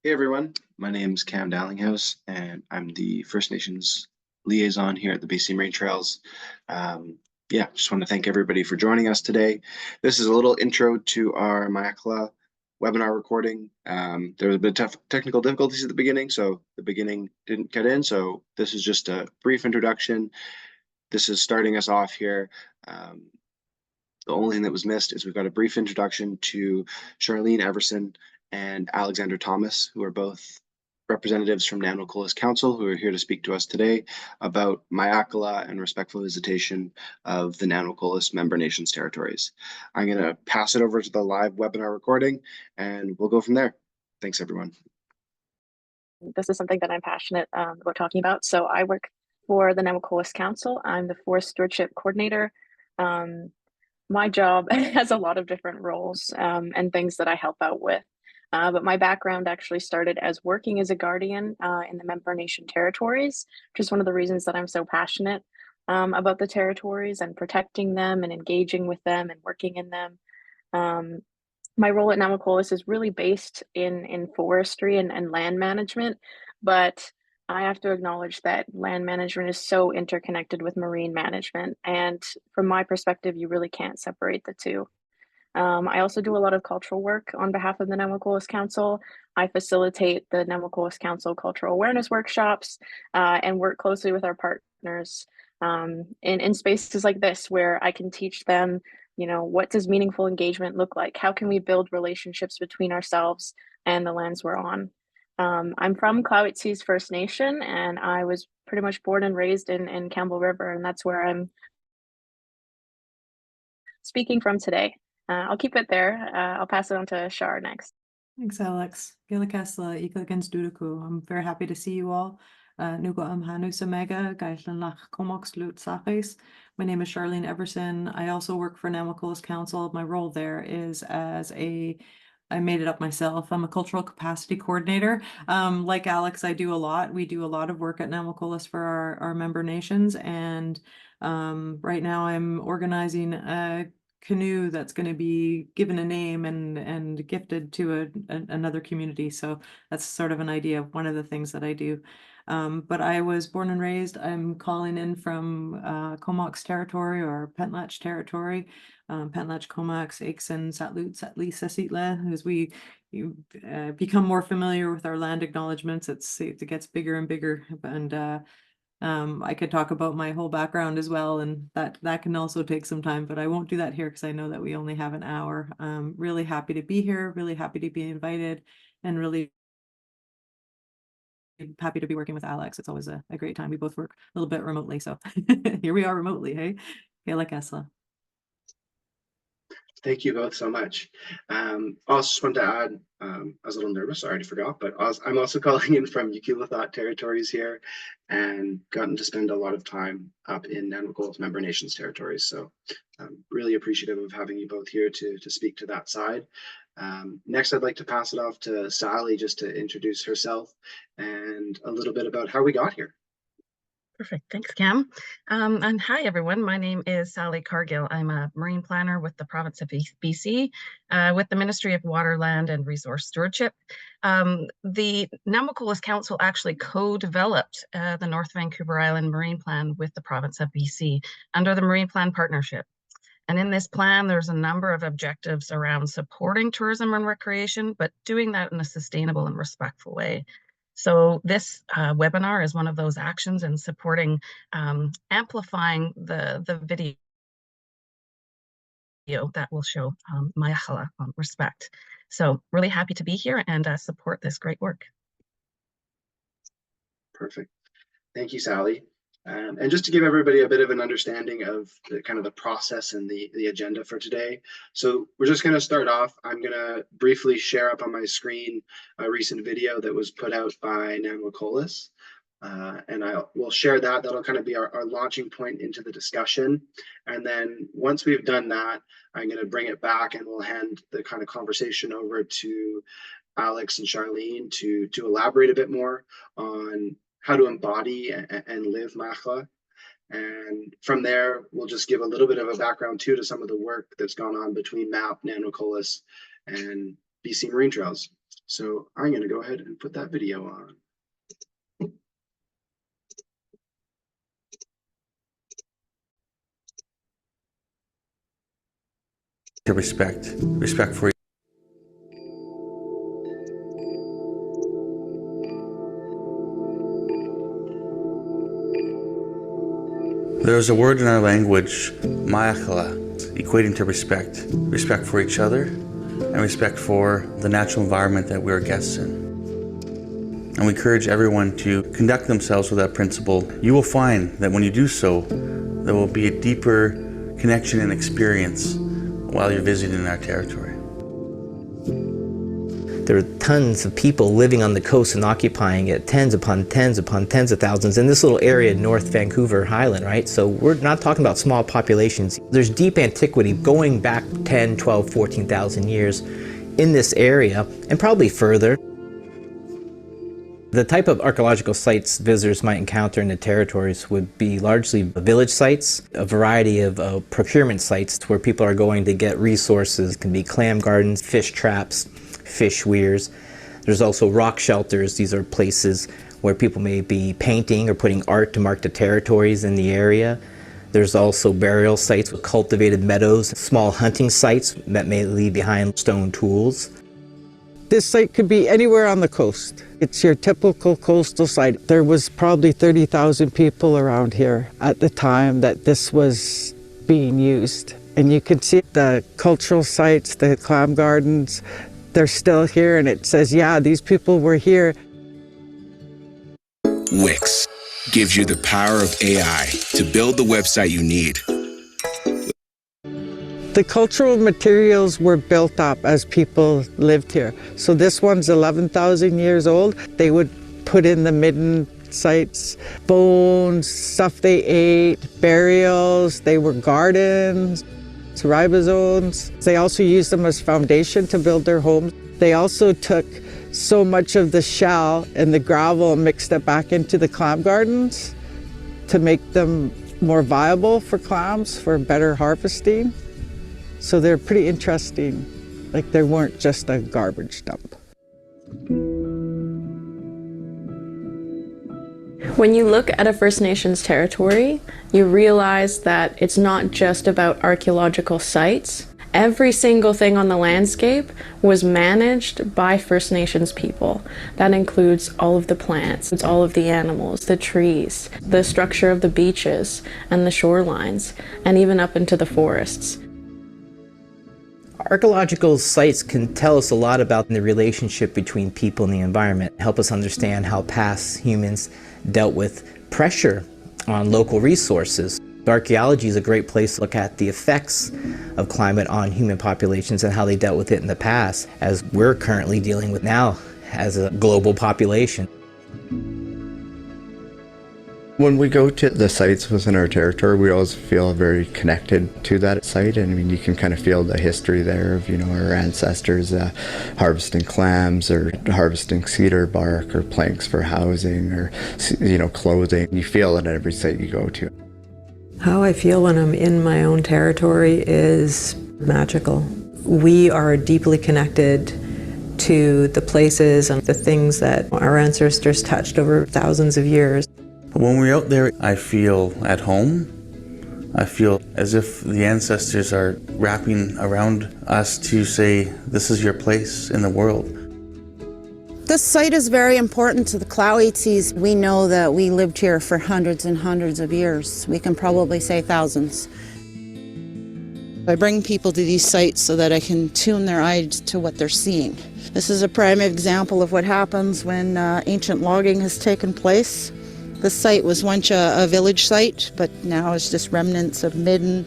Hey everyone, my name is Cam Dalinghaus, and I'm the First Nations liaison here at the BC Marine Trails. Just want to thank everybody for joining us today. This is a little intro to our Mayakla webinar recording. There was a bit of technical difficulties at the beginning, so the beginning didn't get in. So this is just a brief introduction. This is starting us off here. The only thing that was missed is we've got a brief introduction to Charlene, Everson, and Alexandra Thomas, who are both representatives from Nanwakolas Council, who are here to speak to us today about Mayakla and respectful visitation of the Nanwakolas Member Nations territories. I'm going to pass it over to the live webinar recording, and we'll go from there. Thanks, everyone. This is something that I'm passionate about talking about. So I work for the Nanwakolas Council. I'm the Forest Stewardship Coordinator. My job has a lot of different roles and things that I help out with. But my background actually started as working as a guardian in the Member Nation territories, which is one of the reasons that I'm so passionate about the territories and protecting them and engaging with them and working in them. My role at Nanwakolas is really based in forestry and land management, but I have to acknowledge that land management is so interconnected with marine management. And from my perspective, you really can't separate the two. I also do a lot of cultural work on behalf of the Nanwakolas Council. I facilitate the Nanwakolas Council cultural awareness workshops and work closely with our partners in spaces like this where I can teach them, what does meaningful engagement look like? How can we build relationships between ourselves and the lands we're on? I'm from Clowitsees First Nation, and I was pretty much born and raised in Campbell River, and that's where I'm speaking from today. I'll keep it there. I'll pass it on to Shar next. Thanks, Alex. I'm very happy to see you all. My name is Charlene Everson. I also work for Nanwakolas Council. My role there is I made it up myself. I'm a cultural capacity coordinator. Like Alex, we do a lot of work at Nanwakolas for our member nations. And right now I'm organizing a canoe that's going to be given a name and gifted to another community. So that's sort of an idea of one of the things that I do. But I was born and raised, I'm calling in from Comox territory or Pentlach territory. Pentlach, Comox, Aikson, Satlut, Satli, Sasitle. As we become more familiar with our land acknowledgements, it gets bigger and bigger. And I could talk about my whole background as well, and that can also take some time, but I won't do that here because I know that we only have an hour. Really happy to be here, really happy to be invited, and really happy to be working with Alex. It's always a great time. We both work a little bit remotely, so here we are remotely, hey? Kayla Kessler. Thank you both so much. I also just want to add, I was a little nervous, I already forgot, but I'm also calling in from Ukilathot territories here and gotten to spend a lot of time up in Nanwakolas Member Nations territories. So I'm really appreciative of having you both here to speak to that side. Next, I'd like to pass it off to Sally just to introduce herself and a little bit about how we got here. Perfect. Thanks, Cam. And hi, everyone. My name is Sally Cargill. I'm a marine planner with the province of BC, with the Ministry of Water, Land and Resource Stewardship. The Nanwakolas Council actually co-developed the North Vancouver Island Marine Plan with the province of BC under the Marine Plan Partnership. And in this plan, there's a number of objectives around supporting tourism and recreation, but doing that in a sustainable and respectful way. So this webinar is one of those actions in supporting amplifying the video that will show Mayakla respect. So really happy to be here and support this great work. Perfect. Thank you, Sally. And just to give everybody a bit of an understanding of the kind of the process and the agenda for today. So we're just going to start off. I'm going to briefly share up on my screen a recent video that was put out by Nanwakolas. And we'll share that. That'll kind of be our launching point into the discussion. And then once we've done that, I'm going to bring it back and we'll hand the kind of conversation over to Alex and Charlene to elaborate a bit more on how to embody and live Mayakla. And from there, we'll just give a little bit of a background too to some of the work that's gone on between MAP, Nanwakolas, and BC Marine Trails. So I'm going to go ahead and put that video on. To respect for There's a word in our language, mayakala, equating to respect for each other and respect for the natural environment that we're guests in. And we encourage everyone to conduct themselves with that principle. You will find that when you do so, there will be a deeper connection and experience while you're visiting our territory. There are tons of people living on the coast and occupying it, tens upon tens upon tens of thousands in this little area in North Vancouver Highland, right? So we're not talking about small populations. There's deep antiquity going back 10, 12, 14,000 years in this area and probably further. The type of archaeological sites visitors might encounter in the territories would be largely village sites, a variety of procurement sites where people are going to get resources. It can be clam gardens, fish traps, fish weirs. There's also rock shelters. These are places where people may be painting or putting art to mark the territories in the area. There's also burial sites with cultivated meadows, small hunting sites that may leave behind stone tools. This site could be anywhere on the coast. It's your typical coastal site. There was probably 30,000 people around here at the time that this was being used. And you can see the cultural sites, the clam gardens, they're still here, and it says, yeah, these people were here. Wix gives you the power of AI to build the website you need. The cultural materials were built up as people lived here. So this one's 11,000 years old. They would put in the midden sites, bones, stuff they ate, burials, they were gardens, ribozones. They also used them as foundation to build their homes. They also took so much of the shell and the gravel and mixed it back into the clam gardens to make them more viable for clams, for better harvesting. So they're pretty interesting. Like they weren't just a garbage dump. When you look at a First Nations territory, you realize that it's not just about archaeological sites. Every single thing on the landscape was managed by First Nations people. That includes all of the plants, it's all of the animals, the trees, the structure of the beaches and the shorelines, and even up into the forests. Archaeological sites can tell us a lot about the relationship between people and the environment, help us understand how past humans dealt with pressure on local resources. Archaeology is a great place to look at the effects of climate on human populations and how they dealt with it in the past, as we're currently dealing with now as a global population. When we go to the sites within our territory, we always feel very connected to that site. And I mean, you can kind of feel the history there of, our ancestors harvesting clams or harvesting cedar bark or planks for housing or, clothing. You feel it at every site you go to. How I feel when I'm in my own territory is magical. We are deeply connected to the places and the things that our ancestors touched over thousands of years. When we're out there, I feel at home. I feel as if the ancestors are wrapping around us to say, this is your place in the world. This site is very important to the Clowetsis. We know that we lived here for hundreds and hundreds of years. We can probably say thousands. I bring people to these sites so that I can tune their eyes to what they're seeing. This is a prime example of what happens when ancient logging has taken place. This site was once a village site, but now it's just remnants of midden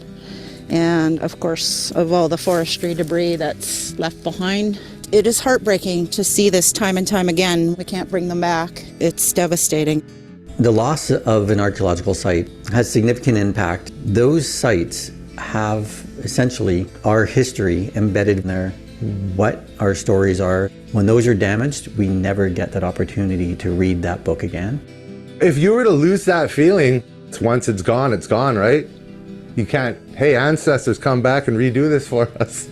and, of course, of all the forestry debris that's left behind. It is heartbreaking to see this time and time again. We can't bring them back. It's devastating. The loss of an archaeological site has significant impact. Those sites have essentially our history embedded in there, what our stories are. When those are damaged, we never get that opportunity to read that book again. If you were to lose that feeling, once it's gone, right? You can't, hey, ancestors, come back and redo this for us.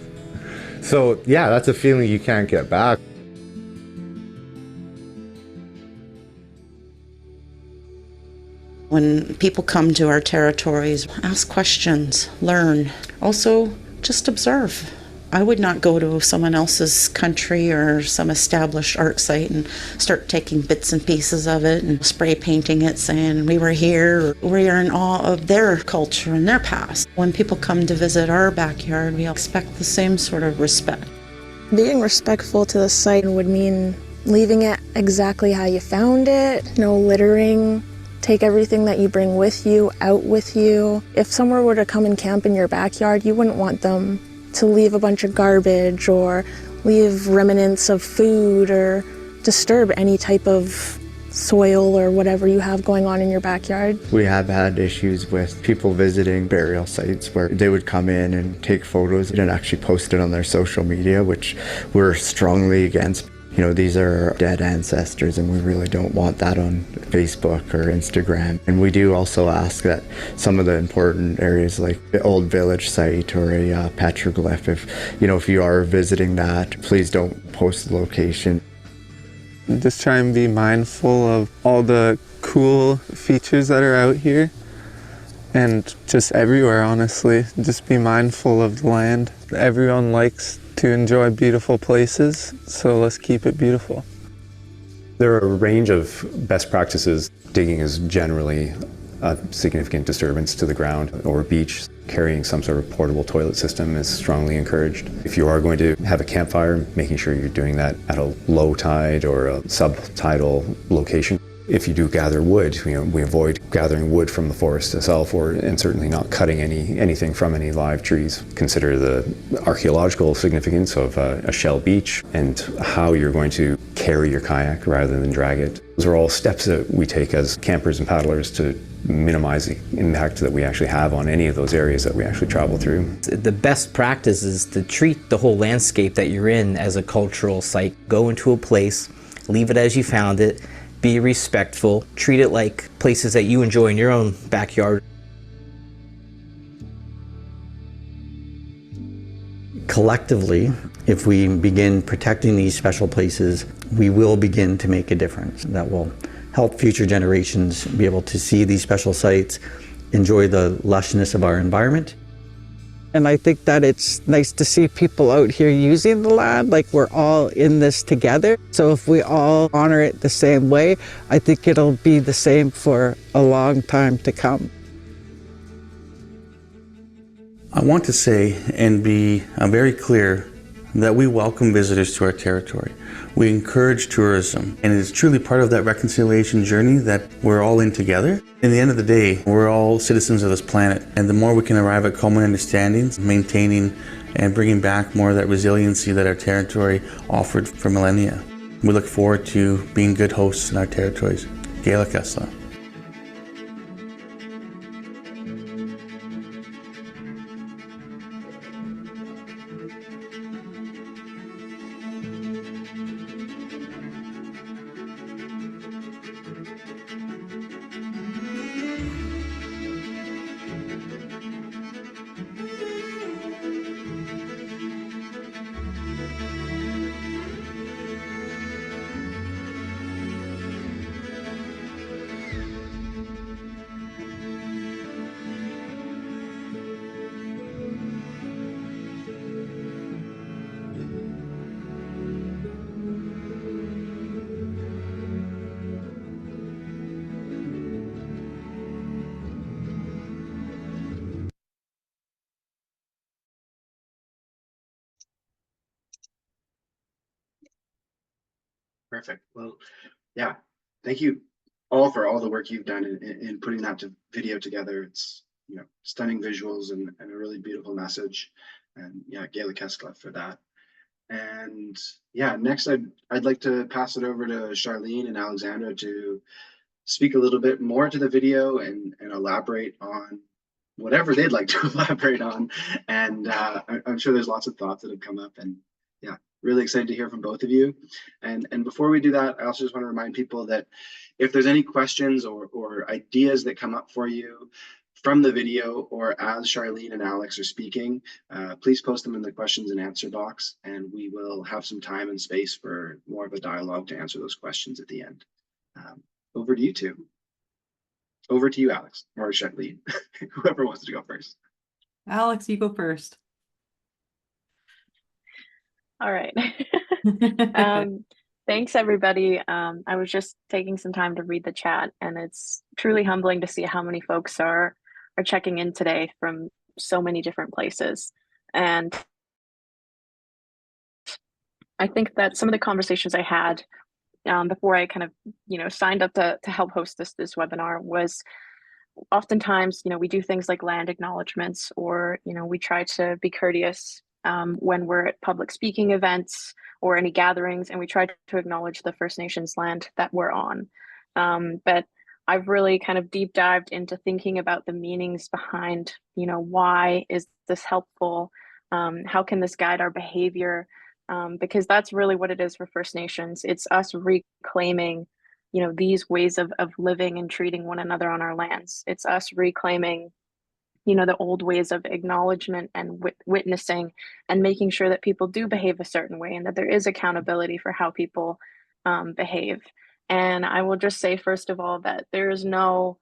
So yeah, that's a feeling you can't get back. When people come to our territories, ask questions, learn. Also, just observe. I would not go to someone else's country or some established art site and start taking bits and pieces of it and spray painting it saying we were here. We are in awe of their culture and their past. When people come to visit our backyard, we expect the same sort of respect. Being respectful to the site would mean leaving it exactly how you found it, no littering. Take everything that you bring with you out with you. If someone were to come and camp in your backyard, you wouldn't want them to leave a bunch of garbage or leave remnants of food or disturb any type of soil or whatever you have going on in your backyard. We have had issues with people visiting burial sites where they would come in and take photos and actually post it on their social media, which we're strongly against. You know, these are dead ancestors and we really don't want that on Facebook or Instagram. And we do also ask that some of the important areas like the old village site or a petroglyph, if you are visiting that, please don't post the location. Just try and be mindful of all the cool features that are out here and just everywhere, honestly. Just be mindful of the land. Everyone likes to enjoy beautiful places, so let's keep it beautiful. There are a range of best practices. Digging is generally a significant disturbance to the ground or beach. Carrying some sort of portable toilet system is strongly encouraged. If you are going to have a campfire, making sure you're doing that at a low tide or a subtidal location. If you do gather wood, we avoid gathering wood from the forest itself, and certainly not cutting anything from any live trees. Consider the archaeological significance of a shell beach and how you're going to carry your kayak rather than drag it. Those are all steps that we take as campers and paddlers to minimize the impact that we actually have on any of those areas that we actually travel through. The best practice is to treat the whole landscape that you're in as a cultural site. Go into a place, leave it as you found it, be respectful, treat it like places that you enjoy in your own backyard. Collectively, if we begin protecting these special places, we will begin to make a difference that will help future generations be able to see these special sites, enjoy the lushness of our environment. And I think that it's nice to see people out here using the land, like we're all in this together. So if we all honor it the same way, I think it'll be the same for a long time to come. I want to say and be very clear that we welcome visitors to our territory. We encourage tourism, and it is truly part of that reconciliation journey that we're all in together. In the end of the day, we're all citizens of this planet, and the more we can arrive at common understandings, maintaining and bringing back more of that resiliency that our territory offered for millennia. We look forward to being good hosts in our territories. Gaelic Perfect. Well, yeah, thank you all for all the work you've done in putting that video together. It's, stunning visuals and a really beautiful message. And yeah, Gaelic for that. And yeah, next I'd like to pass it over to Charlene and Alexandra to speak a little bit more to the video and elaborate on whatever they'd like to elaborate on. And I'm sure there's lots of thoughts that have come up, and yeah, really excited to hear from both of you. And before we do that, I also just want to remind people that if there's any questions or ideas that come up for you from the video or as Charlene and Alex are speaking, please post them in the questions and answer box, and we will have some time and space for more of a dialogue to answer those questions at the end. Over to you two. over to you, Alex, or should I lead? Whoever wants to go first. Alex, you go first. All right. Thanks, everybody. I was just taking some time to read the chat, and it's truly humbling to see how many folks are checking in today from so many different places. And I think that some of the conversations I had before I kind of, signed up to help host this webinar was oftentimes, we do things like land acknowledgements, or, we try to be courteous when we're at public speaking events or any gatherings, and we try to acknowledge the First Nations land that we're on. But I've really kind of deep dived into thinking about the meanings behind, why is this helpful? How can this guide our behavior? Because that's really what it is for First Nations. It's us reclaiming, these ways of living and treating one another on our lands. It's us reclaiming, the old ways of acknowledgement and witnessing, and making sure that people do behave a certain way, and that there is accountability for how people behave. And I will just say, first of all, that there is no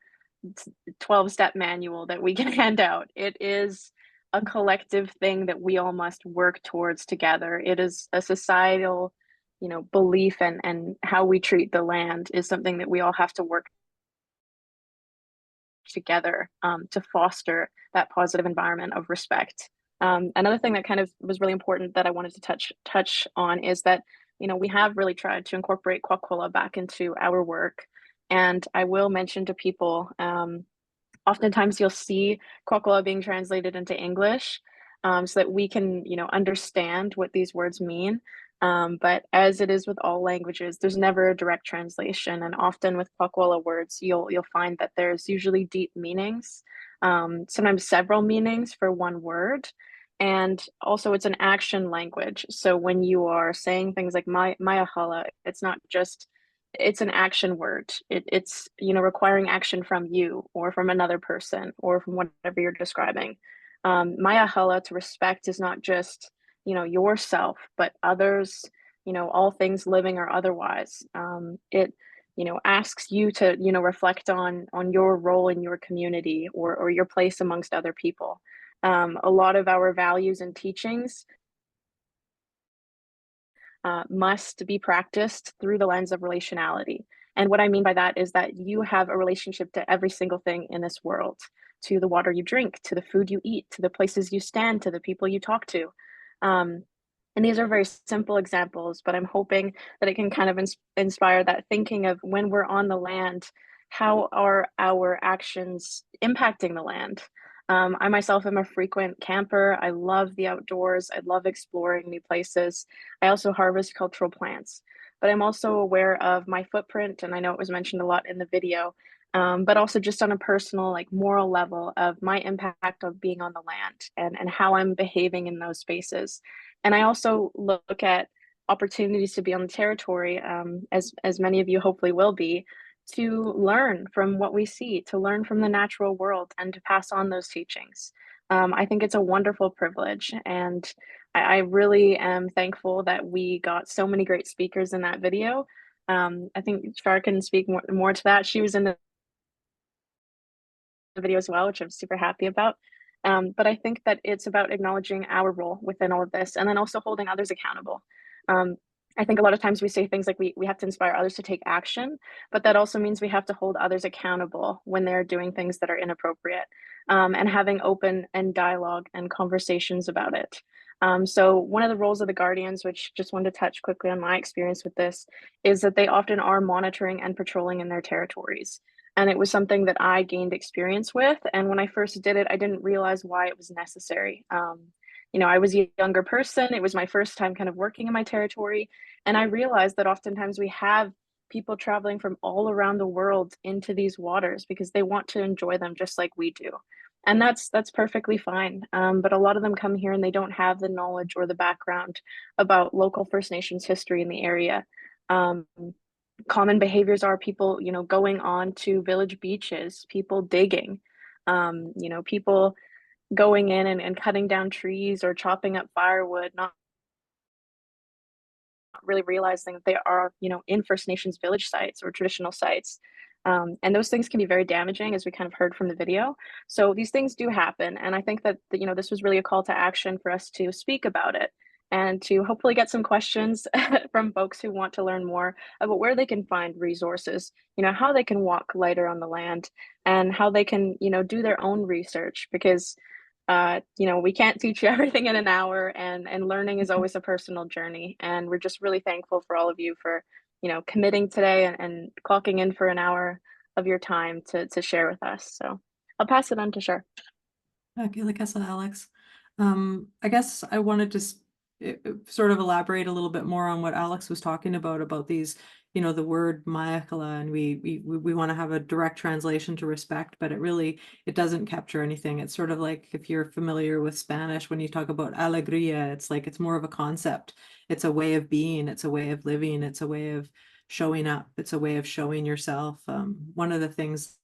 12-step manual that we can hand out. It is a collective thing that we all must work towards together. It is a societal, belief, and how we treat the land is something that we all have to work together to foster that positive environment of respect. Another thing that kind of was really important that I wanted to touch on is that, we have really tried to incorporate Kwakwala back into our work. And I will mention to people, oftentimes you'll see Kwakwala being translated into English so that we can, understand what these words mean. But as it is with all languages, there's never a direct translation. And often with Kwakwala words, you'll find that there's usually deep meanings, sometimes several meanings for one word. And also it's an action language. So when you are saying things like Mayahala, it's not just, it's an action word. It's, requiring action from you or from another person or from whatever you're describing. Mayahala, to respect, is not just, yourself, but others, all things living or otherwise. It, asks you to, reflect on your role in your community or your place amongst other people. A lot of our values and teachings must be practiced through the lens of relationality. And what I mean by that is that you have a relationship to every single thing in this world, to the water you drink, to the food you eat, to the places you stand, to the people you talk to. And these are very simple examples, but I'm hoping that it can kind of inspire that thinking of when we're on the land, how are our actions impacting the land? I myself am a frequent camper. I love the outdoors. I love exploring new places. I also harvest cultural plants, but I'm also aware of my footprint, and I know it was mentioned a lot in the video, but also just on a personal, like moral level of my impact of being on the land and how I'm behaving in those spaces. And I also look at opportunities to be on the territory, as many of you hopefully will be, to learn from what we see, to learn from the natural world, and to pass on those teachings. I think it's a wonderful privilege, and I really am thankful that we got so many great speakers in that video. I think Shar can speak more to that. She was in the video as well, which I'm super happy about. But I think that it's about acknowledging our role within all of this, and then also holding others accountable. I think a lot of times we say things like we have to inspire others to take action, but that also means we have to hold others accountable when they're doing things that are inappropriate, and having open and dialogue and conversations about it. So one of the roles of the Guardians, which just wanted to touch quickly on my experience with this, is that they often are monitoring and patrolling in their territories. And it was something that I gained experience with. And when I first did it, I didn't realize why it was necessary. I was a younger person. It was my first time kind of working in my territory. And I realized that oftentimes we have people traveling from all around the world into these waters because they want to enjoy them just like we do. And that's perfectly fine. But a lot of them come here and they don't have the knowledge or the background about local First Nations history in the area. Common behaviors are people, going on to village beaches, people digging, people going in and cutting down trees or chopping up firewood, not really realizing that they are, in First Nations village sites or traditional sites. And those things can be very damaging, as we kind of heard from the video. So these things do happen, and I think that this was really a call to action for us to speak about it and to hopefully get some questions from folks who want to learn more about where they can find resources, how they can walk lighter on the land, and how they can do their own research, because we can't teach you everything in an hour, and learning is always a personal journey. And we're just really thankful for all of you for committing today and clocking in for an hour of your time to share with us. So I'll pass it on to Shar. Okay, like I said, Alex. I guess I wanted to sort of elaborate a little bit more on what Alex was talking about these, the word Mayakala, and we want to have a direct translation to respect, but it doesn't capture anything. It's sort of like, if you're familiar with Spanish, when you talk about alegría, it's like, it's more of a concept. It's a way of being, it's a way of living, it's a way of showing up, it's a way of showing yourself. One of the things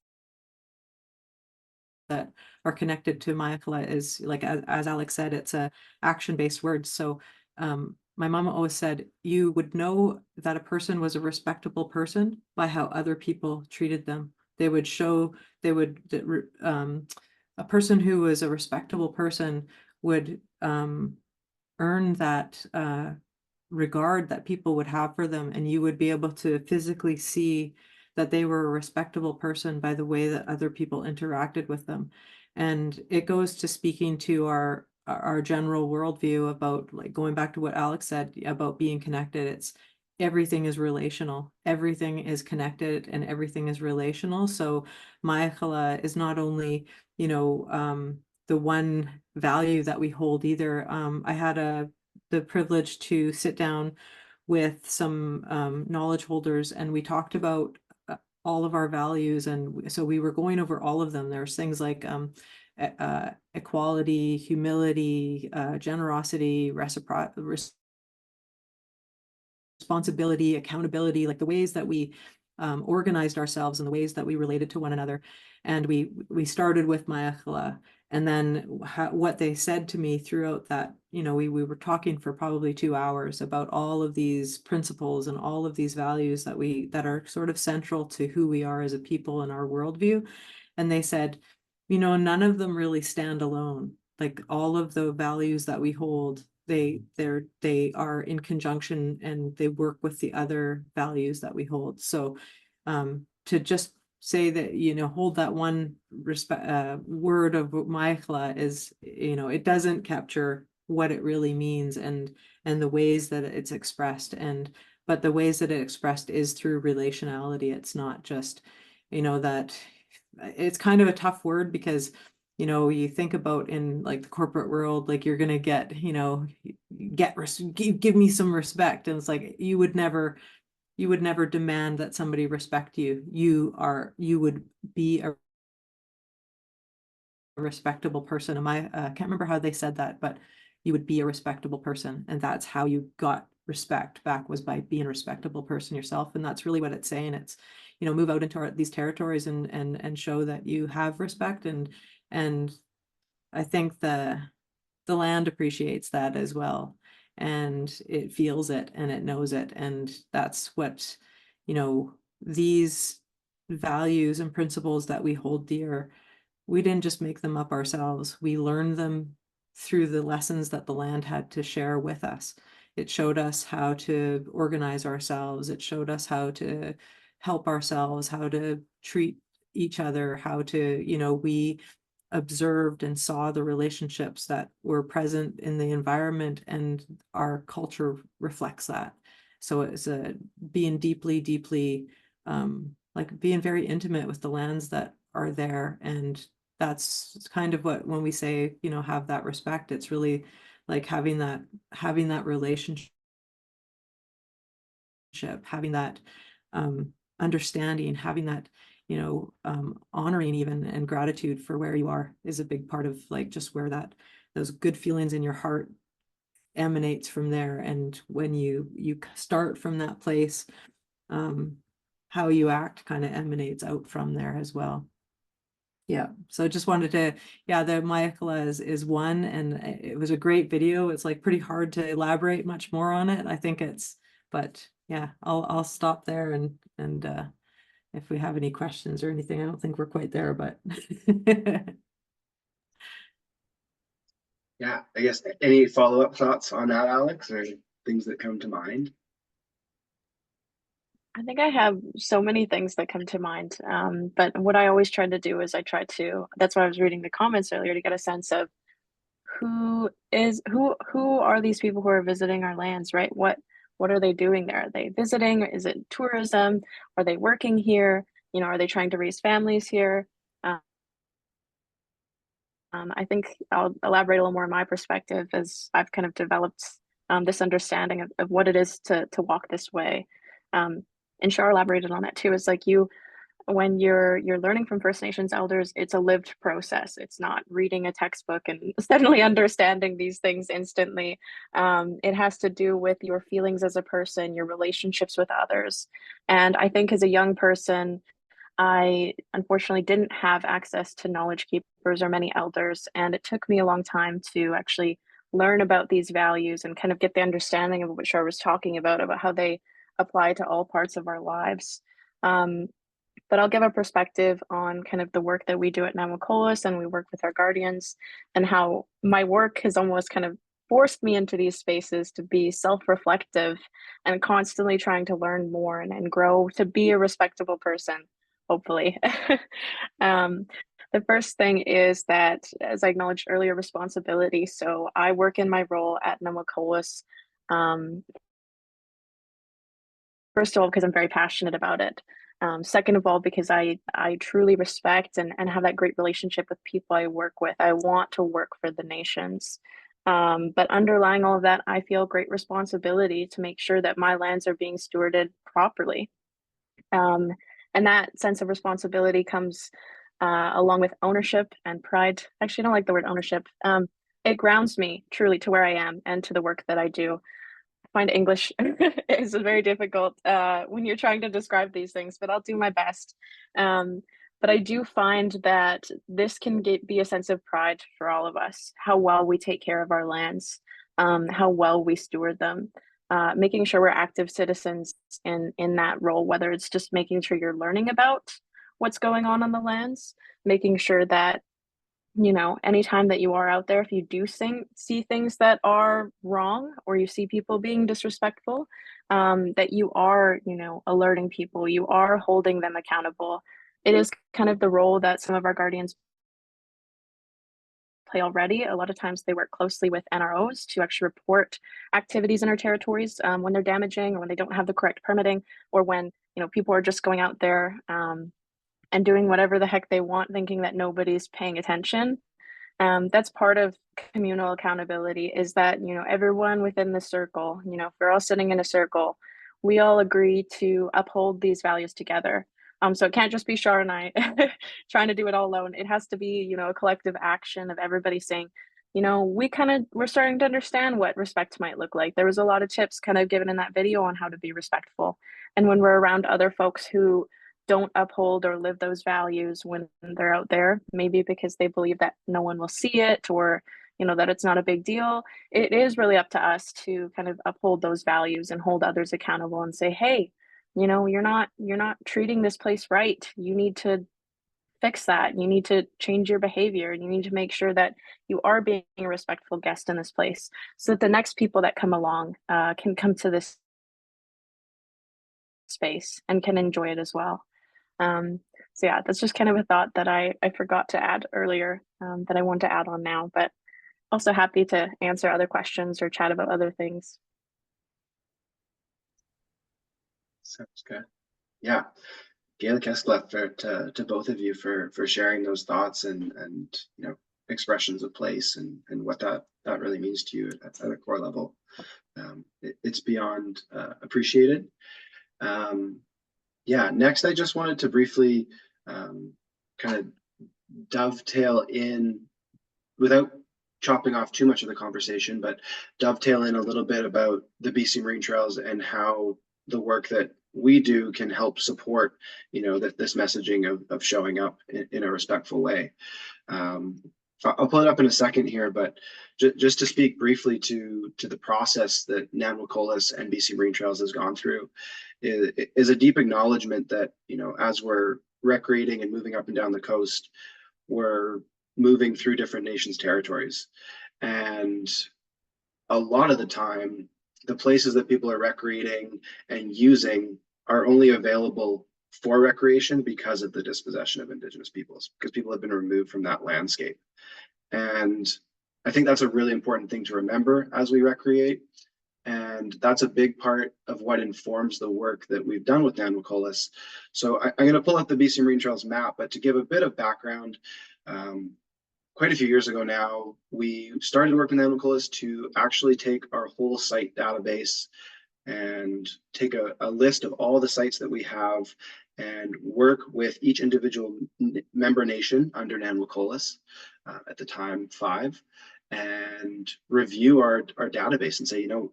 that are connected to Mayakala is, like, as Alex said, it's a action-based word. So my mom always said, you would know that a person was a respectable person by how other people treated them. A person who was a respectable person would earn that regard that people would have for them, and you would be able to physically see that they were a respectable person by the way that other people interacted with them. And it goes to speaking to our general worldview about, like, going back to what Alex said about being connected. It's everything is relational, everything is connected, and everything is relational. So Mayakala is not only, the one value that we hold either. I had the privilege to sit down with some knowledge holders, and we talked about all of our values, and so we were going over all of them. There's things like equality, humility, generosity, responsibility, accountability, like the ways that we organized ourselves and the ways that we related to one another. And we started with Mayakala, and then what they said to me throughout that, we were talking for probably 2 hours about all of these principles and all of these values that are sort of central to who we are as a people and our worldview. And they said, none of them really stand alone. Like, all of the values that we hold, they are in conjunction, and they work with the other values that we hold. So to just say that, hold that one word of Mayakala is, it doesn't capture what it really means and the ways that it's expressed. But the ways that it's expressed is through relationality. It's not just, that it's kind of a tough word, because you think about in, like, the corporate world, like, you're gonna get, give me some respect, and it's like, you would never demand that somebody respect you. You would be a respectable person. I can't remember how they said that, but you would be a respectable person, and that's how you got respect back, was by being a respectable person yourself. And that's really what it's saying. It's, move out into these territories and show that you have respect, and I think the land appreciates that as well, and it feels it and it knows it. And that's what, these values and principles that we hold dear, we didn't just make them up ourselves. We learned them through the lessons that the land had to share with us. It showed us how to organize ourselves. It showed us how to help ourselves, how to treat each other, how to, we observed and saw the relationships that were present in the environment, and our culture reflects that. So it's being deeply, like, being very intimate with the lands that are there. And that's kind of what, when we say, have that respect, it's really like having that relationship, having that understanding, having that, honoring even, and gratitude for where you are is a big part of, like, just where those good feelings in your heart emanates from there. And when you start from that place, how you act kind of emanates out from there as well. Yeah, so I just wanted to, the Mayakala is one, and it was a great video. It's, like, pretty hard to elaborate much more on it. I think but yeah, I'll stop there and if we have any questions or anything. I don't think we're quite there, but Yeah, I guess any follow-up thoughts on that, Alex, or things that come to mind? I think I have so many things that come to mind. But what I always try to do is that's why I was reading the comments earlier, to get a sense of who are these people who are visiting our lands, right? What are they doing there? Are they visiting? Is it tourism? Are they working here? You know, are they trying to raise families here? I think I'll elaborate a little more on my perspective as I've kind of developed this understanding of what it is to walk this way. And Char elaborated on that too. It's like when you're learning from First Nations elders, it's a lived process. It's not reading a textbook and suddenly understanding these things instantly. It has to do with your feelings as a person, your relationships with others. And I think as a young person, I unfortunately didn't have access to knowledge keepers or many elders, and it took me a long time to actually learn about these values and kind of get the understanding of what Char was talking about how they apply to all parts of our lives. But I'll give a perspective on kind of the work that we do at Nanwakolas, and we work with our guardians, and how my work has almost kind of forced me into these spaces to be self-reflective and constantly trying to learn more and grow to be a respectable person, hopefully. The first thing is that, as I acknowledged earlier, responsibility. So I work in my role at Nanwakolas, first of all, because I'm very passionate about it. Second of all, because I truly respect and have that great relationship with people I work with. I want to work for the nations. But underlying all of that, I feel great responsibility to make sure that my lands are being stewarded properly. And that sense of responsibility comes along with ownership and pride. Actually, I don't like the word ownership. It grounds me truly to where I am and to the work that I do. I find English is very difficult when you're trying to describe these things, but I'll do my best. But I do find that this can be a sense of pride for all of us, how well we take care of our lands, how well we steward them. Making sure we're active citizens in that role, whether it's just making sure you're learning about what's going on the lands, making sure that, you know, anytime that you are out there, if you do see things that are wrong, or you see people being disrespectful, that you are, you know, alerting people, you are holding them accountable. It is kind of the role that some of our guardians play already. A lot of times they work closely with NROs to actually report activities in our territories when they're damaging, or when they don't have the correct permitting, or when, you know, people are just going out there and doing whatever the heck they want, thinking that nobody's paying attention. That's part of communal accountability, is that, you know, everyone within the circle, you know, if we're all sitting in a circle, we all agree to uphold these values together. So it can't just be Char and I trying to do it all alone. It has to be, you know, a collective action of everybody saying, you know, we're starting to understand what respect might look like. There was a lot of tips kind of given in that video on how to be respectful. And when we're around other folks who don't uphold or live those values when they're out there, maybe because they believe that no one will see it, or, you know, that it's not a big deal, it is really up to us to kind of uphold those values and hold others accountable and say, hey, you know, you're not treating this place right. You need to fix that. You need to change your behavior. You need to make sure that you are being a respectful guest in this place, so that the next people that come along can come to this space and can enjoy it as well. So yeah, that's just kind of a thought that I forgot to add earlier, that I want to add on now, but also happy to answer other questions or chat about other things. Sounds good. Yeah. Gaelic Esclef to both of you for sharing those thoughts and you know, expressions of place and what that really means to you at a core level. It's beyond appreciated. Yeah, next I just wanted to briefly kind of dovetail in, without chopping off too much of the conversation, but dovetail in a little bit about the BC Marine Trails and how the work that we do can help support, you know, this messaging of showing up in a respectful way. I'll pull it up in a second here, but just to speak briefly to the process that Nanwakolas and BC Marine Trails has gone through is a deep acknowledgement that, you know, as we're recreating and moving up and down the coast, we're moving through different nations' territories. And a lot of the time, the places that people are recreating and using are only available for recreation because of the dispossession of Indigenous peoples, because people have been removed from that landscape. And I think that's a really important thing to remember as we recreate. And that's a big part of what informs the work that we've done with Nanwakolas. So I'm going to pull up the BC Marine Trails map, but to give a bit of background, quite a few years ago now, we started working with Nanwakolas to actually take our whole site database and take a list of all the sites that we have and work with each individual member nation under Nanwakolas, at the time 5, and review our database and say, you know,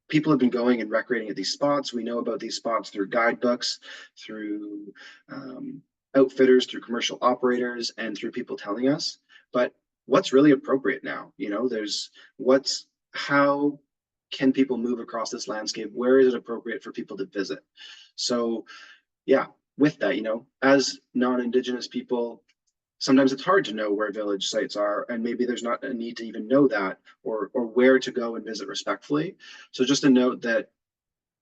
people have been going and recreating at these spots. We know about these spots through guidebooks, through outfitters, through commercial operators, and through people telling us. But what's really appropriate now? You know, how can people move across this landscape? Where is it appropriate for people to visit? So yeah, with that, you know, as non-Indigenous people, sometimes it's hard to know where village sites are, and maybe there's not a need to even know that or where to go and visit respectfully. So just a note that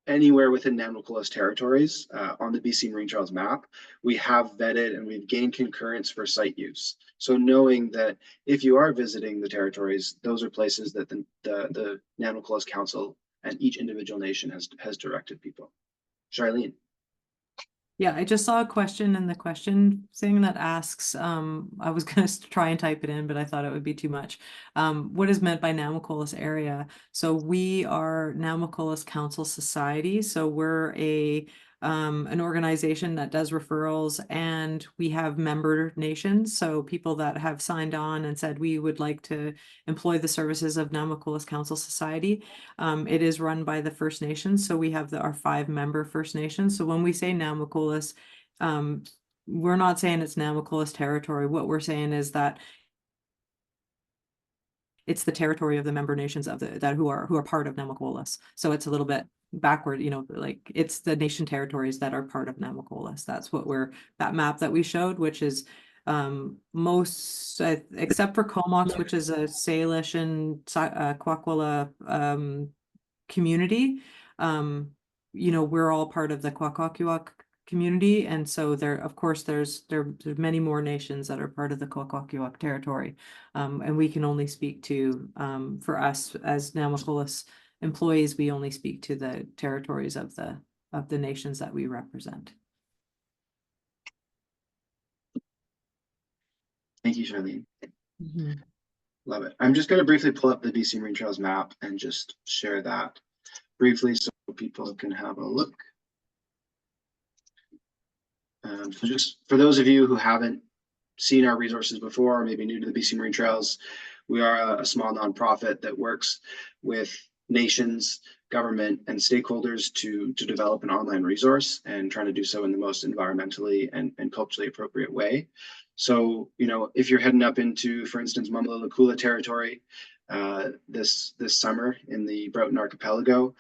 anywhere within Nanwakolas territories on the BC Marine Trails map, we have vetted and we've gained concurrence for site use. So knowing that if you are visiting the territories, those are places that the Nanwakolas Council and each individual nation has directed people. Charlene. Yeah, I just saw a question in the question thing that asks, I was going to try and type it in, but I thought it would be too much. What is meant by Nanwakolas area? So we are Nanwakolas Council Society. So we're an organization that does referrals, and we have member nations. So people that have signed on and said, we would like to employ the services of Nanwakolas Council Society. It is run by the First Nations. So we have our 5 member First Nations. So when we say Nanwakolas, we're not saying it's Nanwakolas territory. What we're saying is that it's the territory of the member nations of who are part of Nanwakolas. So it's a little bit backward, you know, like it's the nation territories that are part of Nanwakolas. That's what that map that we showed, which is most except for Comox, which is a Salish and Kwakwala community. You know, we're all part of the Kwakwaka'wakw community, and so of course there's many more nations that are part of the Kwakwaka'wakw territory, and we can only speak to for us as Nanwakolas employees, we only speak to the territories of the nations that we represent. Thank you, Charlene. Love it. I'm just going to briefly pull up the BC Marine Trails map and just share that briefly so people can have a look. So just for those of you who haven't seen our resources before, or maybe new to the BC Marine Trails, we are a small nonprofit that works with nations, government, and stakeholders to develop an online resource, and trying to do so in the most environmentally and culturally appropriate way. So, you know, if you're heading up into, for instance, Mamlalakula territory this summer in the Broughton Archipelago,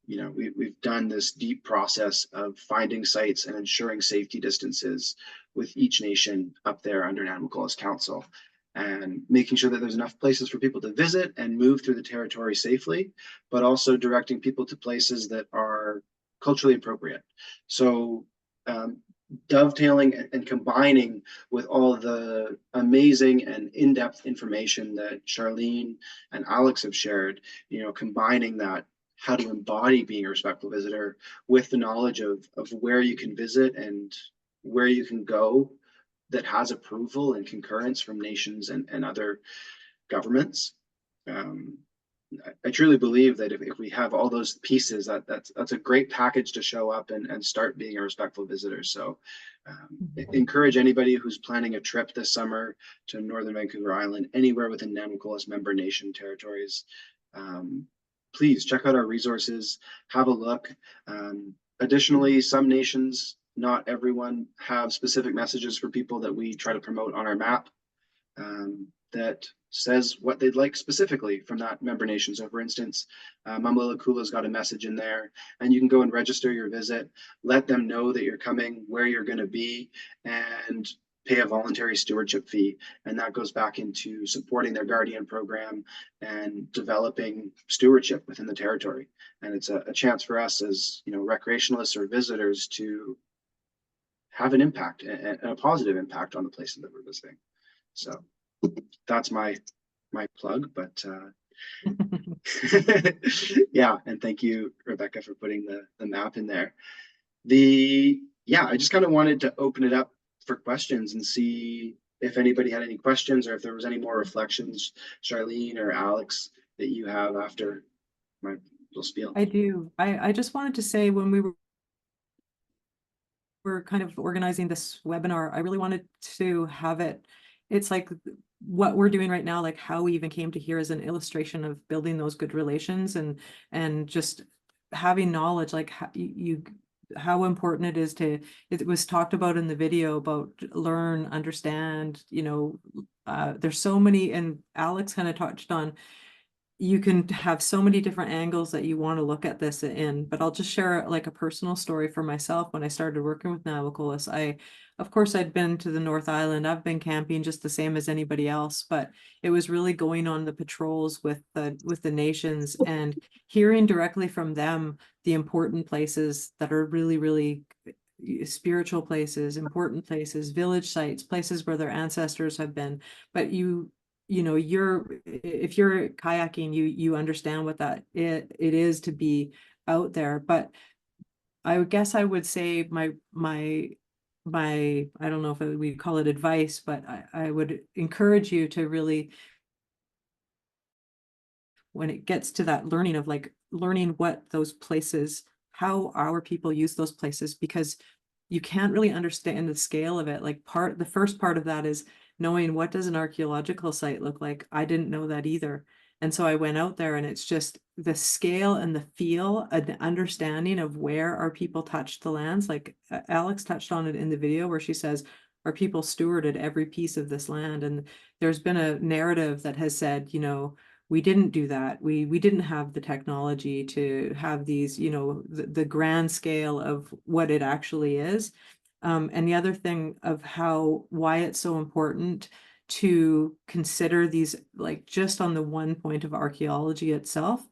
you know, we've done this deep process of finding sites and ensuring safety distances with each nation up there under Nanwakolas Council, and making sure that there's enough places for people to visit and move through the territory safely, but also directing people to places that are culturally appropriate. So dovetailing and combining with all the amazing and in-depth information that Charlene and Alex have shared, you know, combining that, how to embody being a respectful visitor with the knowledge of where you can visit and where you can go that has approval and concurrence from nations and other governments. I truly believe that if we have all those pieces, that's a great package to show up and start being a respectful visitor. So encourage anybody who's planning a trip this summer to Northern Vancouver Island, anywhere within Nanwakolas Member Nation territories, please check out our resources, have a look. Additionally, some nations, not everyone, have specific messages for people that we try to promote on our map. that says what they'd like specifically from that member nation. So for instance, Nanwakola's got a message in there, and you can go and register your visit, let them know that you're coming, where you're going to be, and pay a voluntary stewardship fee. And that goes back into supporting their guardian program and developing stewardship within the territory. And it's a chance for us as, you know, recreationalists or visitors to have an impact and a positive impact on the places that we're visiting. So that's my plug, but yeah, and thank you, Rebecca, for putting the map in there. I just kind of wanted to open it up for questions and see if anybody had any questions or if there was any more reflections, Charlene or Alex, that you have after my little spiel. I do. I just wanted to say, when we were kind of organizing this webinar, I really wanted to have it's like what we're doing right now, like how we even came to here, as an illustration of building those good relations and just having knowledge, like how important it is to, it was talked about in the video about learn, understand, you know, there's so many, and Alex kind of touched on, you can have so many different angles that you want to look at this in, but I'll just share like a personal story for myself. When I started working with Nanwakolas, of course, I'd been to the North Island. I've been camping just the same as anybody else, but it was really going on the patrols with the nations and hearing directly from them the important places that are really, really spiritual places, important places, village sites, places where their ancestors have been. But you know, if you're kayaking, you understand what that it is to be out there. But I guess I would say my I don't know if we call it advice, but I would encourage you to really, when it gets to that learning of like learning what those places, how our people use those places, because you can't really understand the scale of it. Like the first part of that is knowing, what does an archaeological site look like? I didn't know that either. And so I went out there, and it's just the scale and the feel and the understanding of where our people touched the lands. Like Alex touched on it in the video, where she says our people stewarded every piece of this land. And there's been a narrative that has said, you know, we didn't do that. We didn't have the technology to have these, you know, the grand scale of what it actually is. And the other thing of why it's so important to consider these, like just on the one point of archaeology itself,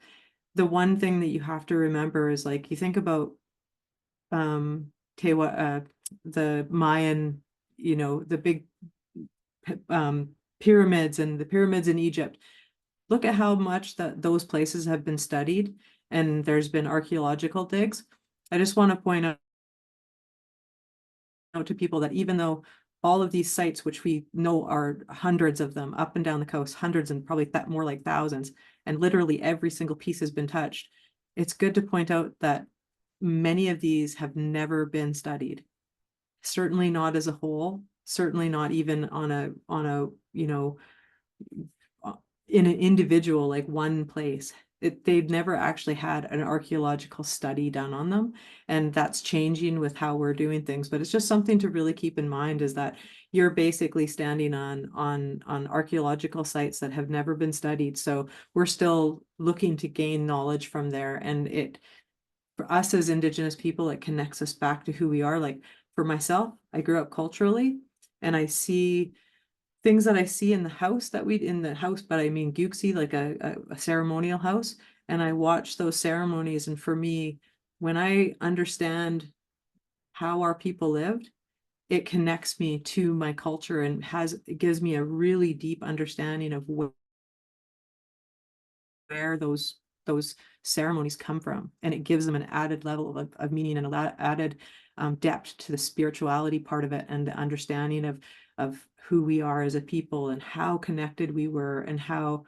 the one thing that you have to remember is, like, you think about the Mayan, you know, the big pyramids and the pyramids in Egypt. Look at how much those places have been studied, and there's been archaeological digs. I just want to point out to people that even though all of these sites, which we know are hundreds of them up and down the coast, hundreds and probably more like thousands, and literally every single piece has been touched, it's good to point out that many of these have never been studied. Certainly not as a whole, certainly not even on a, you know, in an individual, like one place. They've never actually had an archaeological study done on them, and that's changing with how we're doing things. But it's just something to really keep in mind, is that you're basically standing on archaeological sites that have never been studied. So we're still looking to gain knowledge from there, and for us as Indigenous people, it connects us back to who we are. Like for myself, I grew up culturally, and I see things that I see in the house but I mean Guxi, like a ceremonial house, and I watch those ceremonies. And for me, when I understand how our people lived, it connects me to my culture and it gives me a really deep understanding of where those ceremonies come from, and it gives them an added level of meaning and a added depth to the spirituality part of it, and the understanding of who we are as a people, and how connected we were, and how,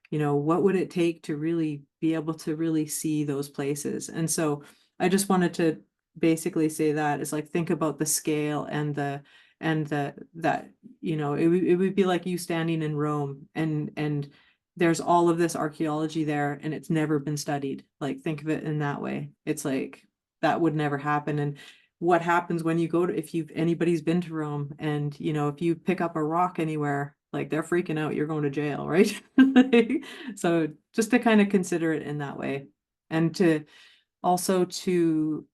you know, what would it take to really be able to really see those places. And so I just wanted to basically say that it's like, think about the scale and that, you know, it would be like you standing in Rome, and there's all of this archaeology there, and it's never been studied. Like, think of it in that way. It's like, that would never happen. And what happens when you go to, if anybody's been to Rome, and, you know, if you pick up a rock anywhere, like they're freaking out, you're going to jail, right? So just to kind of consider it in that way, and to also to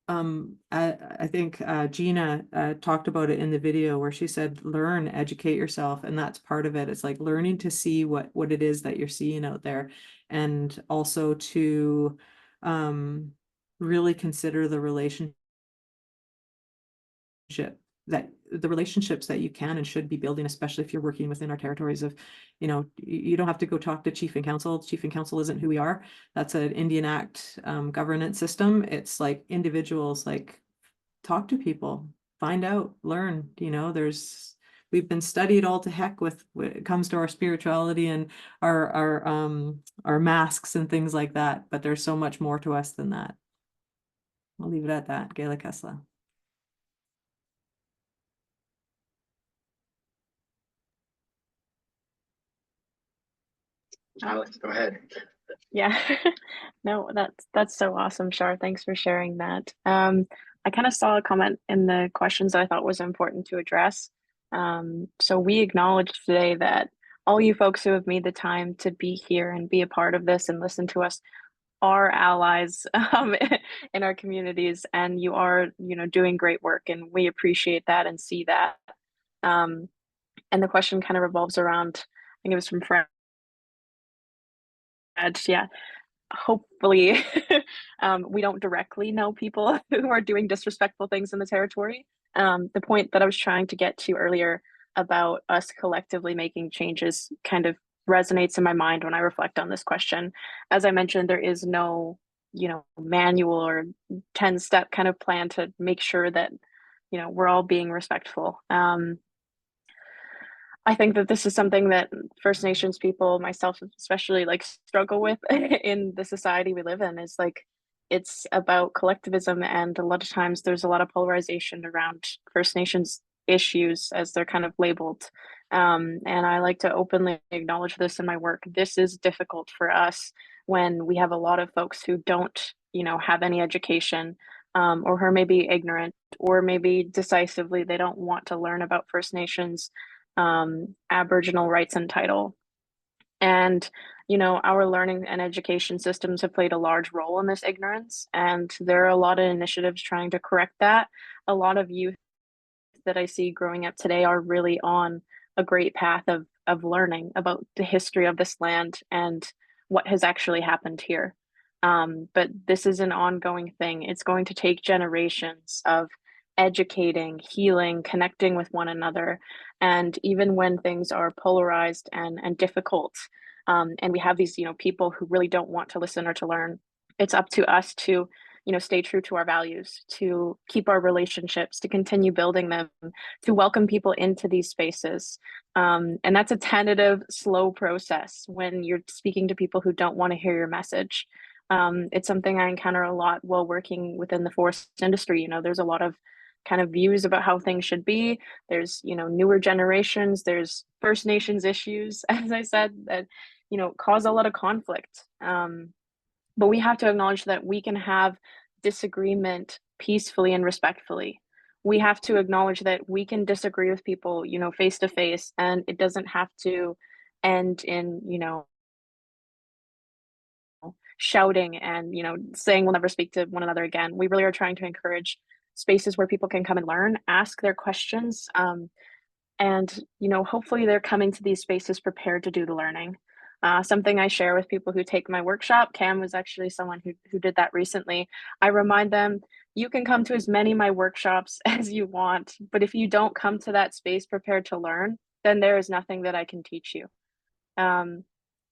I think Gina talked about it in the video where she said, learn, educate yourself. And that's part of it. It's like learning to see what it is that you're seeing out there. And also to really consider the relationship that the relationships that you can and should be building, especially if you're working within our territories of, you know, you don't have to go talk to chief and council. Chief and council isn't who we are. That's an Indian Act governance system. It's like individuals, like talk to people, find out, learn, you know, we've been studied all to heck with when it comes to our spirituality and our masks and things like that. But there's so much more to us than that. I'll leave it at that. Gaelic Esla. Alex, go ahead. Yeah, no, that's so awesome, Shar. Thanks for sharing that. I kind of saw a comment in the questions that I thought was important to address. So we acknowledge today that all you folks who have made the time to be here and be a part of this and listen to us are allies in our communities, and you are, you know, doing great work, and we appreciate that and see that. And the question kind of revolves around, I think it was from Fred. Yeah, hopefully we don't directly know people who are doing disrespectful things in the territory. The point that I was trying to get to earlier about us collectively making changes kind of resonates in my mind when I reflect on this question. As I mentioned, there is no, you know, manual or 10-step kind of plan to make sure that, you know, we're all being respectful. I think that this is something that First Nations people, myself especially, like struggle with in the society we live in. Is like it's about collectivism, and a lot of times there's a lot of polarization around First Nations issues as they're kind of labeled. And I like to openly acknowledge this in my work. This is difficult for us when we have a lot of folks who don't, you know, have any education, or who are maybe ignorant, or maybe decisively they don't want to learn about First Nations Aboriginal rights and title. And, you know, our learning and education systems have played a large role in this ignorance, and there are a lot of initiatives trying to correct that. A lot of youth that I see growing up today are really on a great path of learning about the history of this land and what has actually happened here. But this is an ongoing thing. It's going to take generations of educating, healing, connecting with one another. And even when things are polarized and difficult, and we have these, you know, people who really don't want to listen or to learn, it's up to us to, you know, stay true to our values, to keep our relationships, to continue building them, to welcome people into these spaces. And that's a tentative, slow process when you're speaking to people who don't want to hear your message. It's something I encounter a lot while working within the forest industry. You know, there's a lot of kind of views about how things should be. There's, you know, newer generations, there's First Nations issues, as I said, that, you know, cause a lot of conflict. But we have to acknowledge that we can have disagreement peacefully and respectfully. We have to acknowledge that we can disagree with people, you know, face to face, and it doesn't have to end in, you know, shouting and, you know, saying we'll never speak to one another again. We really are trying to encourage spaces where people can come and learn, ask their questions, and, you know, hopefully they're coming to these spaces prepared to do the learning. Something I share with people who take my workshop, Cam was actually someone who did that recently. I remind them, you can come to as many of my workshops as you want, but if you don't come to that space prepared to learn, then there is nothing that I can teach you.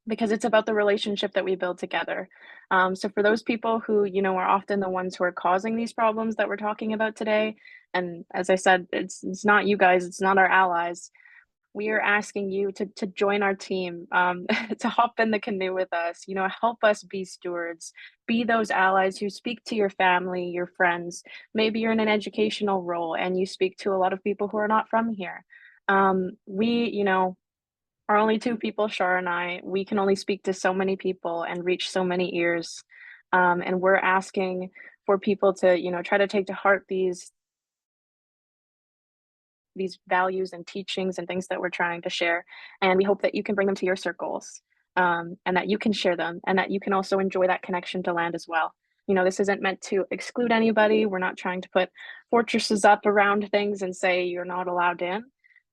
Because it's about the relationship that we build together. So for those people who, you know, are often the ones who are causing these problems that we're talking about today, and as I said, it's not you guys, it's not our allies. We are asking you to join our team, to hop in the canoe with us, you know, help us be stewards, be those allies who speak to your family, your friends. Maybe you're in an educational role and you speak to a lot of people who are not from here. We, you know, are only two people, Shar and I. We can only speak to so many people and reach so many ears. And we're asking for people to, you know, try to take to heart these these values and teachings and things that we're trying to share. And we hope that you can bring them to your circles, and that you can share them, and that you can also enjoy that connection to land as well. You know, this isn't meant to exclude anybody. We're not trying to put fortresses up around things and say you're not allowed in.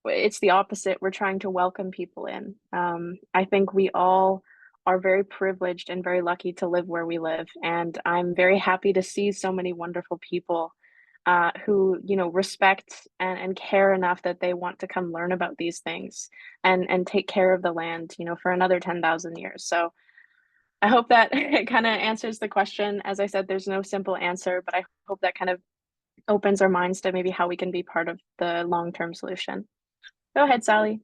It's the opposite. We're trying to welcome people in. I think we all are very privileged and very lucky to live where we live. And I'm very happy to see so many wonderful people who, you know, respect and care enough that they want to come learn about these things and take care of the land, you know, for another 10,000 years. So I hope that it kind of answers the question. As I said, there's no simple answer, but I hope that kind of opens our minds to maybe how we can be part of the long-term solution. Go ahead, Sally.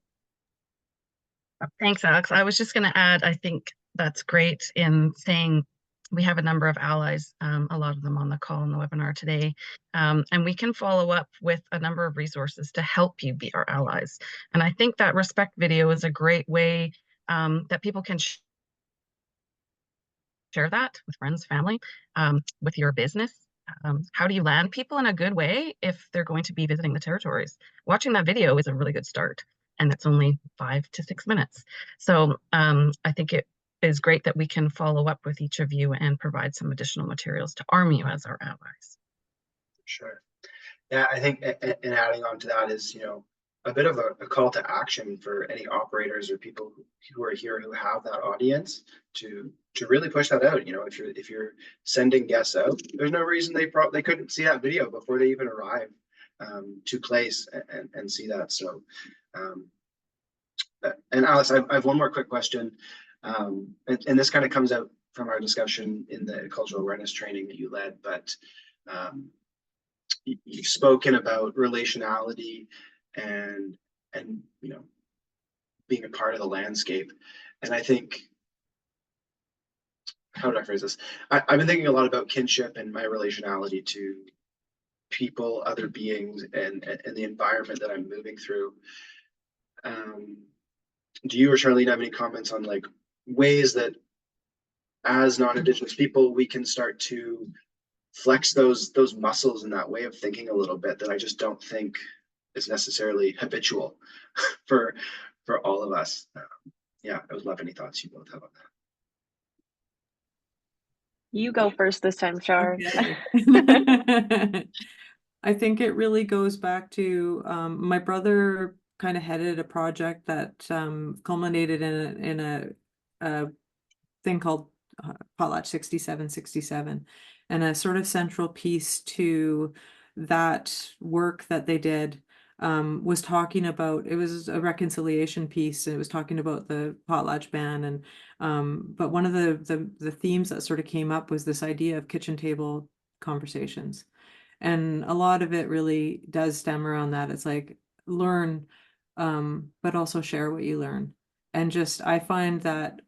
Thanks, Alex. I was just going to add, I think that's great in saying we have a number of allies, a lot of them on the call in the webinar today, and we can follow up with a number of resources to help you be our allies. And I think that respect video is a great way that people can share that with friends, family, with your business. How do you land people in a good way if they're going to be visiting the territories? Watching that video is a really good start, and it's only 5 to 6 minutes. So I think it is great that we can follow up with each of you and provide some additional materials to arm you as our allies. Sure. Yeah, I think, and adding on to that is, you know, a bit of a call to action for any operators or people who are here who have that audience to really push that out. You know, if you're sending guests out, there's no reason they couldn't see that video before they even arrive to place and see that. So, and Alice, I have one more quick question, and this kind of comes out from our discussion in the cultural awareness training that you led, but you've spoken about relationality and you know, being a part of the landscape. And I think, how do I phrase this? I've been thinking a lot about kinship and my relationality to people, other beings, and the environment that I'm moving through. Do you or Charlene have any comments on like ways that as non-Indigenous people we can start to flex those muscles in that way of thinking a little bit that I just don't think is necessarily habitual for all of us? Yeah, I would love any thoughts you both have on that. You go first this time, Char. Okay. I think it really goes back to my brother kind of headed a project that culminated in a thing called Potlatch 6767, and a sort of central piece to that work that they did was talking about, it was a reconciliation piece, and it was talking about the potlatch ban, and but one of the themes that sort of came up was this idea of kitchen table conversations, and a lot of it really does stem around that. It's like learn, but also share what you learn, and just I find that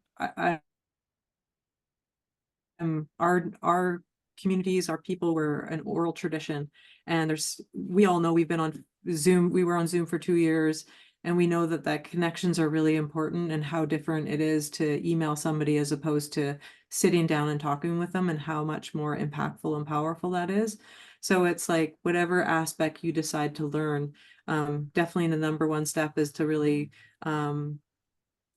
our communities, our people were an oral tradition, and we all know we've been on Zoom. We were on Zoom for 2 years, and we know that connections are really important, and how different it is to email somebody as opposed to sitting down and talking with them, and how much more impactful and powerful that is. So it's like whatever aspect you decide to learn, definitely the number one step is to really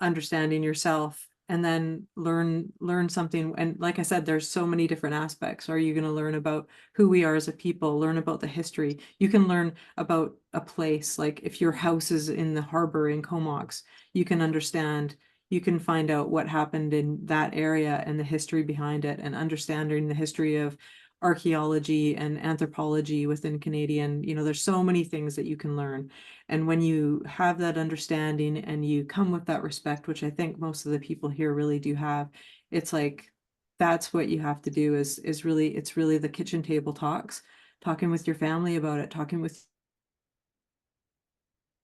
understanding yourself, and then learn something. And like I said, there's so many different aspects. Are you going to learn about who we are as a people, learn about the history? You can learn about a place, like if your house is in the harbor in Comox, you can understand, you can find out what happened in that area and the history behind it, and understanding the history of archaeology and anthropology within Canadian, you know, there's so many things that you can learn. And when you have that understanding and you come with that respect, which I think most of the people here really do have, it's like, that's what you have to do is really, it's really the kitchen table talks, talking with your family about it, talking with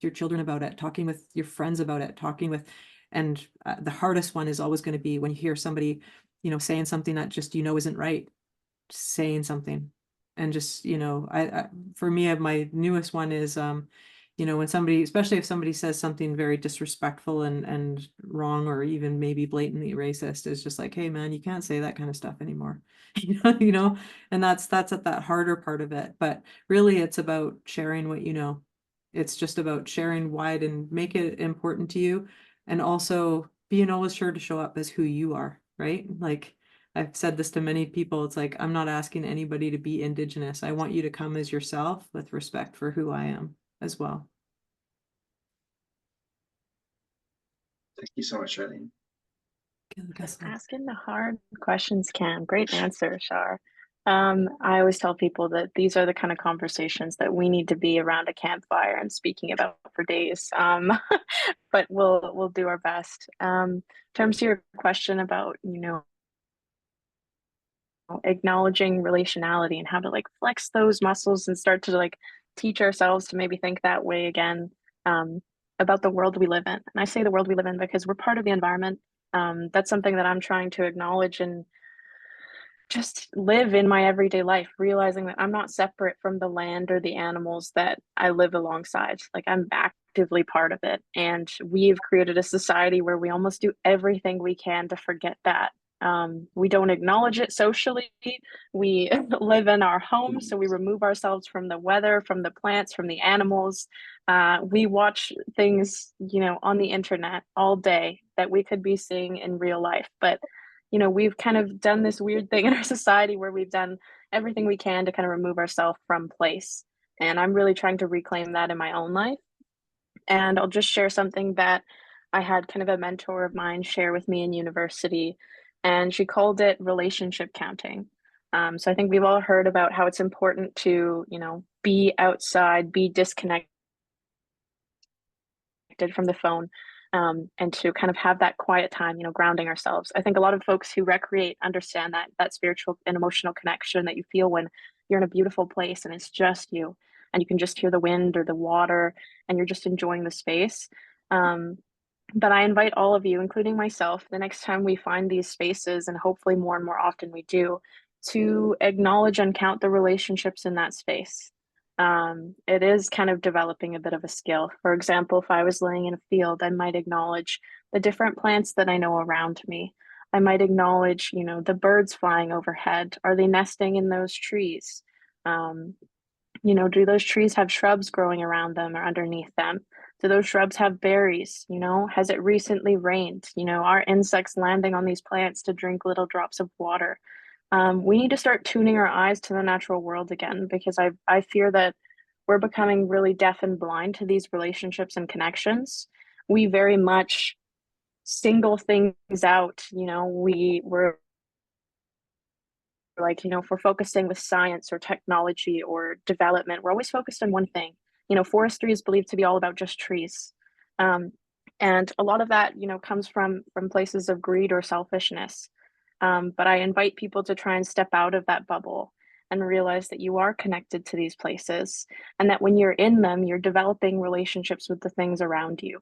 your children about it, talking with your friends about it, talking with, and the hardest one is always going to be when you hear somebody, you know, saying something that just, you know, isn't right, saying something. And just, you know, I for me, my newest one is you know, when somebody, especially if somebody says something very disrespectful and wrong, or even maybe blatantly racist, is just like, hey man, you can't say that kind of stuff anymore. You know, and that's at that harder part of it. But really it's about sharing what you know. It's just about sharing wide and make it important to you, and also being always sure to show up as who you are, right? Like I've said this to many people, it's like, I'm not asking anybody to be Indigenous. I want you to come as yourself with respect for who I am as well. Thank you so much, Charlene. Asking the hard questions, Cam. Great answer, Shar. I always tell people that these are the kind of conversations that we need to be around a campfire and speaking about for days. But we'll do our best. In terms of your question about, acknowledging relationality and how to like flex those muscles and start to like teach ourselves to maybe think that way again, about the world we live in. And I say the world we live in because we're part of the environment. That's something that I'm trying to acknowledge and just live in my everyday life, realizing that I'm not separate from the land or the animals that I live alongside. Like I'm actively part of it. And we've created a society where we almost do everything we can to forget that. We don't acknowledge it socially. We live in our homes, so we remove ourselves from the weather, from the plants, from the animals. We watch things, on the internet all day that we could be seeing in real life. But, we've kind of done this weird thing in our society where we've done everything we can to kind of remove ourselves from place. And I'm really trying to reclaim that in my own life. And I'll just share something that I had kind of a mentor of mine share with me in university, and she called it relationship counting. So I think we've all heard about how it's important to, be outside, be disconnected from the phone, and to kind of have that quiet time, grounding ourselves. I think a lot of folks who recreate understand that spiritual and emotional connection that you feel when you're in a beautiful place and it's just you, and you can just hear the wind or the water, and you're just enjoying the space. But I invite all of you, including myself, the next time we find these spaces, and hopefully more and more often we do, to acknowledge and count the relationships in that space. It is kind of developing a bit of a skill. For example, if I was laying in a field, I might acknowledge the different plants that I know around me. I might acknowledge, the birds flying overhead. Are they nesting in those trees? Do those trees have shrubs growing around them or underneath them? Do those shrubs have berries? Has it recently rained? Are insects landing on these plants to drink little drops of water? We need to start tuning our eyes to the natural world again, because I fear that we're becoming really deaf and blind to these relationships and connections. We very much single things out. We're like, if we're focusing with science or technology or development, we're always focused on one thing. Forestry is believed to be all about just trees. And a lot of that, comes from places of greed or selfishness. But I invite people to try and step out of that bubble and realize that you are connected to these places, and that when you're in them, you're developing relationships with the things around you.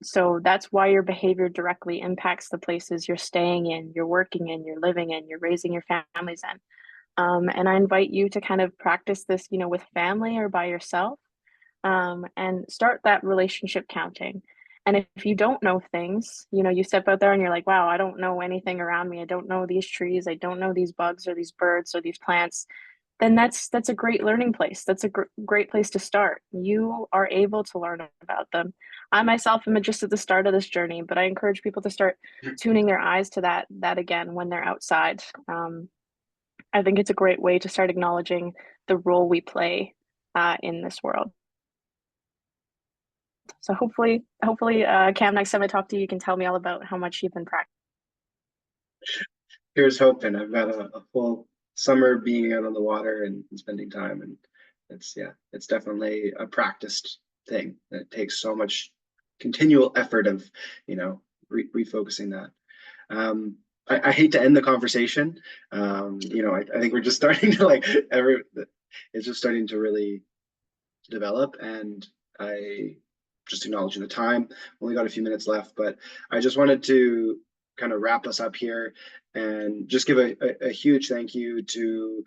So that's why your behavior directly impacts the places you're staying in, you're working in, you're living in, you're raising your families in. And I invite you to kind of practice this, with family or by yourself, and start that relationship counting. And if you don't know things, you step out there and you're like, wow, I don't know anything around me. I don't know these trees. I don't know these bugs or these birds or these plants. Then that's a great learning place. That's a great place to start. You are able to learn about them. I myself am just at the start of this journey, but I encourage people to start tuning their eyes to that again when they're outside. I think it's a great way to start acknowledging the role we play in this world. So hopefully, Cam, next time I talk to you, you can tell me all about how much you've been practicing. Here's hoping. I've got a full summer being out on the water and spending time, and it's definitely a practiced thing that takes so much continual effort of refocusing that. I hate to end the conversation. I think we're just starting to it's just starting to really develop, and I just acknowledging the time. Only got a few minutes left, but I just wanted to kind of wrap us up here and just give a huge thank you to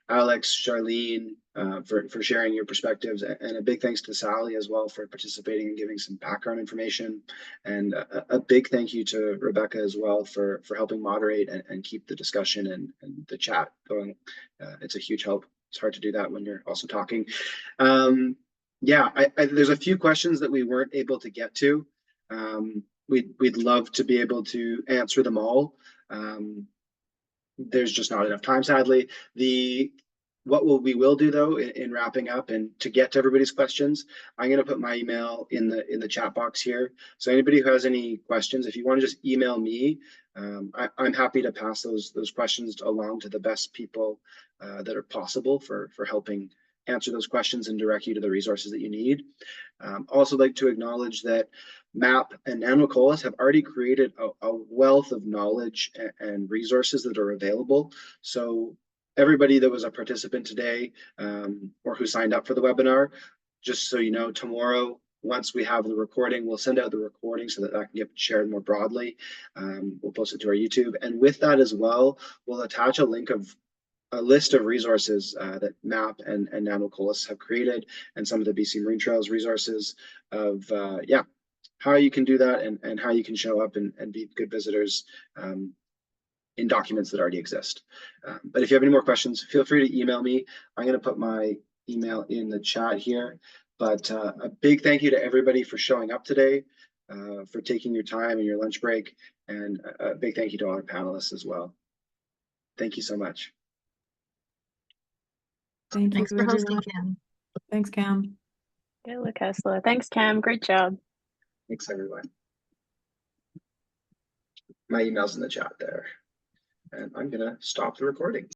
Alex, Charlene, for sharing your perspectives, and a big thanks to Sally as well for participating and giving some background information, and a big thank you to Rebecca as well for helping moderate and keep the discussion and the chat going. It's a huge help. It's hard to do that when you're also talking. Yeah, there's a few questions that we weren't able to get to. We'd love to be able to answer them all. There's just not enough time, sadly. We will do though in wrapping up and to get to everybody's questions, I'm going to put my email in the chat box here. So anybody who has any questions, if you want to just email me, I'm happy to pass those questions along to the best people that are possible for helping answer those questions and direct you to the resources that you need. Also like to acknowledge that MAP and Nanwakolas have already created a wealth of knowledge and resources that are available. So everybody that was a participant today or who signed up for the webinar, just so you know, tomorrow, once we have the recording, we'll send out the recording so that can get shared more broadly. We'll post it to our YouTube. And with that as well, we'll attach a list of resources that MAP and Nanwakolas have created, and some of the BC Marine Trails resources of how you can do that and how you can show up and be good visitors in documents that already exist. But if you have any more questions, feel free to email me. I'm going to put my email in the chat here. But a big thank you to everybody for showing up today, for taking your time and your lunch break, and a big thank you to all our panelists as well. Thank you so much. Thanks for hosting, Cam. Thanks, Cam. Go, Lucasla. Thanks, Cam. Great job. Thanks, everyone. My email's in the chat there. And I'm going to stop the recording.